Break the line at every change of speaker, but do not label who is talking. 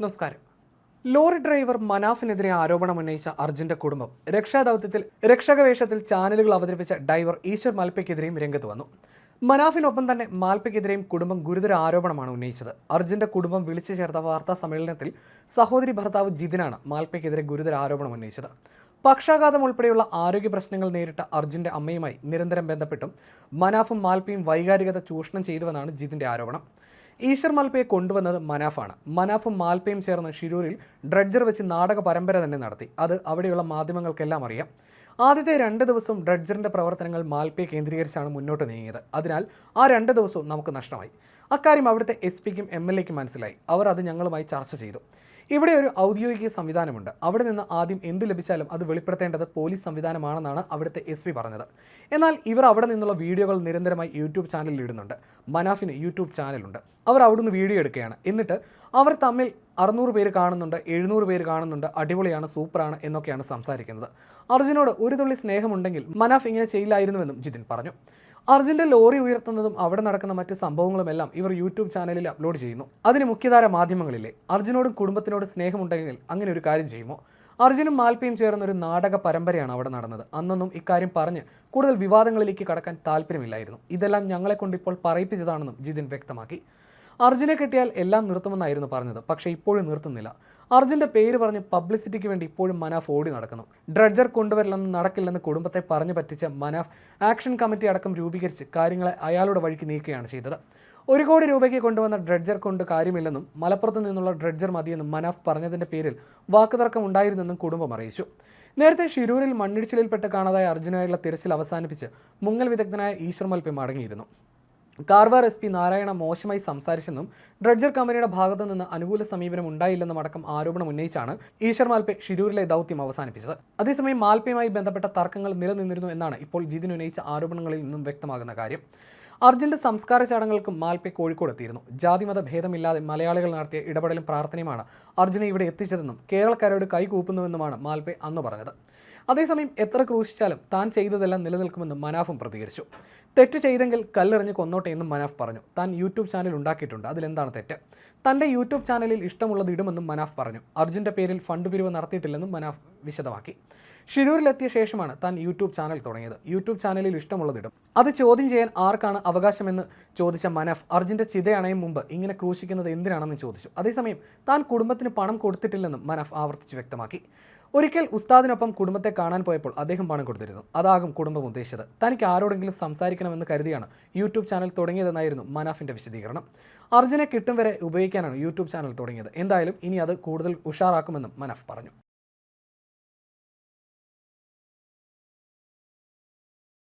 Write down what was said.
നമസ്കാരം. Lorry driver മനാഫിനെതിരെ ആരോപണം ഉന്നയിച്ച അർജുന്റെ കുടുംബം രക്ഷകവേഷത്തിൽ ചാനലുകൾ അവതരിപ്പിച്ച ഡ്രൈവർ ഈശ്വർ മാൽപ്പയ്ക്കെതിരെയും രംഗത്ത് വന്നു. മനാഫിനൊപ്പം തന്നെ മാൽപ്പയ്ക്കെതിരെയും കുടുംബം ഗുരുതര ആരോപണമാണ് ഉന്നയിച്ചത്. അർജുന്റെ കുടുംബം വിളിച്ചു ചേർത്ത വാർത്താ സമ്മേളനത്തിൽ സഹോദരി ഭർത്താവ് ജിതിനാണ് മാൽപ്പയ്ക്കെതിരെ ഗുരുതര ആരോപണം ഉന്നയിച്ചത്. പക്ഷാഘാതം ഉൾപ്പെടെയുള്ള ആരോഗ്യ പ്രശ്നങ്ങൾ നേരിട്ട അർജുന്റെ അമ്മയുമായി നിരന്തരം ബന്ധപ്പെട്ടും മനാഫും മാൽപ്പയും വൈകാരികത ചൂഷണം ചെയ്തുവെന്നാണ് ജിതിന്റെ ആരോപണം. ഈശ്വർ മാൽപ്പയെ കൊണ്ടുവന്നത് മനാഫാണ്. മനാഫും മാൽപ്പയും ചേർന്ന് ഷിരൂരിൽ ഡ്രഡ്ജർ വെച്ച് നാടക പരമ്പര തന്നെ നടത്തി. അത് അവിടെയുള്ള മാധ്യമങ്ങൾക്കെല്ലാം അറിയാം. ആദ്യത്തെ 2 ദിവസവും ഡ്രഡ്ജറിന്റെ പ്രവർത്തനങ്ങൾ മാൽപ്പയെ കേന്ദ്രീകരിച്ചാണ് മുന്നോട്ട് നീങ്ങിയത്. അതിനാൽ ആ 2 ദിവസവും നമുക്ക് നഷ്ടമായി. അക്കാര്യം അവിടുത്തെ SP-ക്കും MLA-ക്കും മനസ്സിലായി. അവർ അത് ഞങ്ങളുമായി ചർച്ച ചെയ്തു. ഇവിടെ ഒരു ഔദ്യോഗിക സംവിധാനമുണ്ട്. അവിടെ നിന്ന് ആദ്യം എന്ത് ലഭിച്ചാലും അത് വെളിപ്പെടുത്തേണ്ടത് പോലീസ് സംവിധാനമാണെന്നാണ് അവിടുത്തെ SP പറഞ്ഞത്. എന്നാൽ ഇവർ അവിടെ നിന്നുള്ള വീഡിയോകൾ നിരന്തരമായി യൂട്യൂബ് ചാനലിൽ ഇടുന്നുണ്ട്. മനാഫിന് യൂട്യൂബ് ചാനലുണ്ട്. അവർ അവിടുന്ന് വീഡിയോ എടുക്കുകയാണ്. എന്നിട്ട് അവർ തമ്മിൽ 600 പേര് കാണുന്നുണ്ട്, 700 പേര് കാണുന്നുണ്ട്, അടിപൊളിയാണ്, സൂപ്പറാണ് എന്നൊക്കെയാണ് സംസാരിക്കുന്നത്. അർജുനോട് ഒരു തുള്ളി സ്നേഹമുണ്ടെങ്കിൽ മനാഫ് ഇങ്ങനെ ചെയ്യില്ലായിരുന്നുവെന്നും ജിതിൻ പറഞ്ഞു. അർജുന്റെ ലോറി ഉയർത്തുന്നതും അവിടെ നടക്കുന്ന മറ്റ് സംഭവങ്ങളുമെല്ലാം ഇവർ യൂട്യൂബ് ചാനലിൽ അപ്ലോഡ് ചെയ്യുന്നു. അതിന് മുഖ്യധാര മാധ്യമങ്ങളില്ലേ? അർജുനോടും കുടുംബത്തിനോട് സ്നേഹമുണ്ടെങ്കിൽ അങ്ങനെ ഒരു കാര്യം ചെയ്യുമോ? അർജുനും മാൽപ്പയും ചേർന്നൊരു നാടക പരമ്പരയാണ് അവിടെ നടന്നത്. അന്നൊന്നും ഇക്കാര്യം പറഞ്ഞ് കൂടുതൽ വിവാദങ്ങളിലേക്ക് കടക്കാൻ താല്പര്യമില്ലായിരുന്നു. ഇതെല്ലാം ഞങ്ങളെക്കൊണ്ട് ഇപ്പോൾ പറയിപ്പിച്ചതാണെന്നും ജിതിൻ വ്യക്തമാക്കി. അർജുനെ കിട്ടിയാൽ എല്ലാം നിർത്തുമെന്നായിരുന്നു പറഞ്ഞത്. പക്ഷേ ഇപ്പോഴും നിർത്തുന്നില്ല. അർജുൻ്റെ പേര് പറഞ്ഞ് പബ്ലിസിറ്റിക്ക് വേണ്ടി ഇപ്പോഴും മനാഫ് ഓടി നടക്കുന്നു. ഡ്രഡ്ജർ കൊണ്ടുവരില്ലെന്ന് നടക്കില്ലെന്ന് കുടുംബത്തെ പറഞ്ഞു പറ്റിച്ച മനാഫ് ആക്ഷൻ കമ്മിറ്റി അടക്കം രൂപീകരിച്ച് കാര്യങ്ങളെ അയാളുടെ വഴിക്ക് നീക്കുകയാണ് ചെയ്തത്. 1 കോടി രൂപയ്ക്ക് കൊണ്ടുവന്ന ഡ്രഡ്ജർ കൊണ്ട് കാര്യമില്ലെന്നും മലപ്പുറത്ത് നിന്നുള്ള ഡ്രഡ്ജർ മതിയെന്നും മനാഫ് പറഞ്ഞതിൻ്റെ പേരിൽ വാക്കുതർക്കം ഉണ്ടായിരുന്നെന്നും കുടുംബം അറിയിച്ചു. നേരത്തെ ഷിരൂരിൽ മണ്ണിടിച്ചിലിൽപ്പെട്ട് കാണാതായ അർജുനായുള്ള തിരച്ചിൽ അവസാനിപ്പിച്ച് മുങ്ങൽ വിദഗ്ധനായ ഈശ്വർ മാൽപ്പെ മടങ്ങിയിരുന്നു. കാർവാർ SP നാരായണ മോശമായി സംസാരിച്ചെന്നും ഡ്രഡ്ജർ കമ്പനിയുടെ ഭാഗത്തു നിന്ന് അനുകൂല സമീപനം ഉണ്ടായില്ലെന്നും അടക്കം ആരോപണം ഉന്നയിച്ചാണ് ഈശ്വർ മാൽപ്പെ ഷിരൂരിലെ ദൗത്യം അവസാനിപ്പിച്ചത്. അതേസമയം മാൽപ്പയുമായി ബന്ധപ്പെട്ട തർക്കങ്ങൾ നിലനിന്നിരുന്നു എന്നാണ് ഇപ്പോൾ ജിതിൻ ഉന്നയിച്ച ആരോപണങ്ങളിൽ നിന്നും വ്യക്തമാകുന്ന കാര്യം. അർജുന്റെ സംസ്കാര ചടങ്ങുകൾക്കും മാൽപ്പെ കോഴിക്കോട് എത്തിയിരുന്നു. ജാതിമത ഭേദമില്ലാതെ മലയാളികൾ നടത്തിയ ഇടപെടലും പ്രാർത്ഥനയുമാണ് അർജുനെ ഇവിടെ എത്തിച്ചതെന്നും കേരളക്കാരോട് കൈകൂപ്പുന്നുവെന്നുമാണ് മാൽപ്പെ അന്ന് പറഞ്ഞത്. അതേസമയം എത്ര ക്രൂശിച്ചാലും താൻ ചെയ്തതെല്ലാം നിലനിൽക്കുമെന്നും മനാഫും പ്രതികരിച്ചു. തെറ്റ് ചെയ്തെങ്കിൽ കല്ലെറിഞ്ഞ് കൊന്നോട്ടെ എന്നും മനാഫ് പറഞ്ഞു. താൻ യൂട്യൂബ് ചാനൽ ഉണ്ടാക്കിയിട്ടുണ്ട്, അതിലെന്താണ് തെറ്റ്? തൻ്റെ യൂട്യൂബ് ചാനലിൽ ഇഷ്ടമുള്ളത് ഇടുമെന്നും മനാഫ് പറഞ്ഞു. അർജുൻ്റെ പേരിൽ ഫണ്ട് പിരിവ് നടത്തിയിട്ടില്ലെന്നും മനാഫ് വിശദമാക്കി. ഷിരൂരിലെത്തിയ ശേഷമാണ് താൻ യൂട്യൂബ് ചാനൽ തുടങ്ങിയത്. യൂട്യൂബ് ചാനലിൽ ഇഷ്ടമുള്ളതിടും. അത് ചോദ്യം ചെയ്യാൻ ആർക്കാണ് അവകാശമെന്ന് ചോദിച്ച മനാഫ് അർജുൻ്റെ ചിതയണയും മുമ്പ് ഇങ്ങനെ ക്രൂശിക്കുന്നത് എന്തിനാണെന്ന് ചോദിച്ചു. അതേസമയം താൻ കുടുംബത്തിന് പണം കൊടുത്തിട്ടില്ലെന്നും മനാഫ് ആവർത്തിച്ച് വ്യക്തമാക്കി. ഒരിക്കൽ ഉസ്താദിനൊപ്പം കുടുംബത്തെ കാണാൻ പോയപ്പോൾ അദ്ദേഹം പണം കൊടുത്തിരുന്നു. അതാകും കുടുംബം ഉദ്ദേശിച്ചത്. തനിക്ക് ആരോടെങ്കിലും സംസാരിക്കണമെന്ന് കരുതിയാണ് യൂട്യൂബ് ചാനൽ തുടങ്ങിയതെന്നായിരുന്നു മനാഫിൻ്റെ വിശദീകരണം. അർജുനെ കിട്ടും വരെ ഉപയോഗിക്കാനാണ് യൂട്യൂബ് ചാനൽ തുടങ്ങിയത്. എന്തായാലും ഇനി അത് കൂടുതൽ ഉഷാറാക്കുമെന്നും മനാഫ് പറഞ്ഞു.